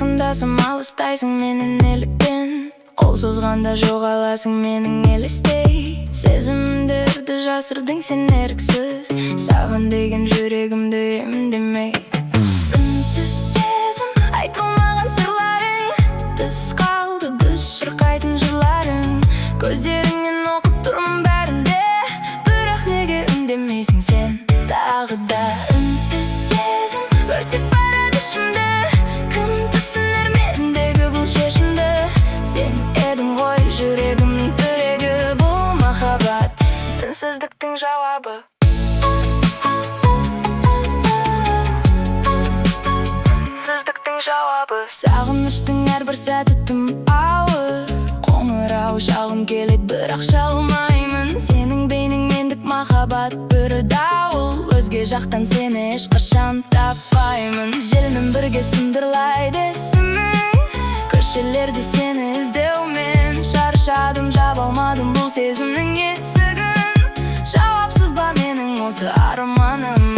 Жақындасам алыстайсың менің неліктен, қол созғанда жоғаласың менің елестей. Сезімдерді жасырдың сен еріксіз, саған деген жүрегімді емдемей. Үнсіз сезім, айтылмаған сырларың, тыс қалды біз шырқайтын жырларың. Көздеріңнен оқып тұрмын бәрінде, бірақ неге үндемейсің сен тағы да. Үнсіз сезім, өртеп барады ішімді, кім түсінер мендегі бұл шешімді. Сен едің ғой жүрегімнің түрегі, бұл махаббат үнсіздіктің жауабы. Үнсіздіктің жауабы. Сағыныштың әрбір сәті тым ауыр, қоңырау шалғым келеді бірақ шалмаймын. Сенің бейнең мендік махаббат бір дауыл, өзге жақтан сені ешқашан таппаймын. Желмен бірге сындырлайды есімің, көшелерде сені іздеумен шаршадым, жаба алмадым бұл сезімнің есігін. Жауапсыз ба менің осы арманым.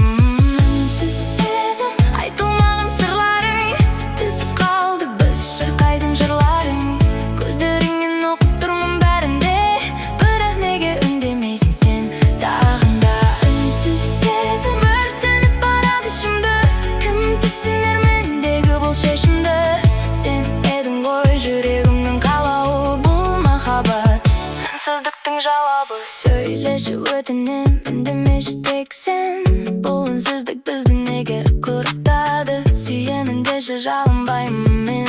Үнсіз сезім, айтылмаған сырларың, тіз қалды біз шырқайтын жырларың. Көздеріңнен оқып тұрмын бәрінде, бірақ неге үндемейсің сен тағында. Үнсіз сезім, өртеніп барады ішімді, кім түсінер мендегі бұл шешімді. Сен едің ғой жүрегімнің қалауы, бұл махаббат үнсіздіктің жауабы. Сөйлеші өтінем, үндемеші тек сен, бұл үнсіздік бізді неге құрықтады. Сүйемін деші жалынбаймын мен.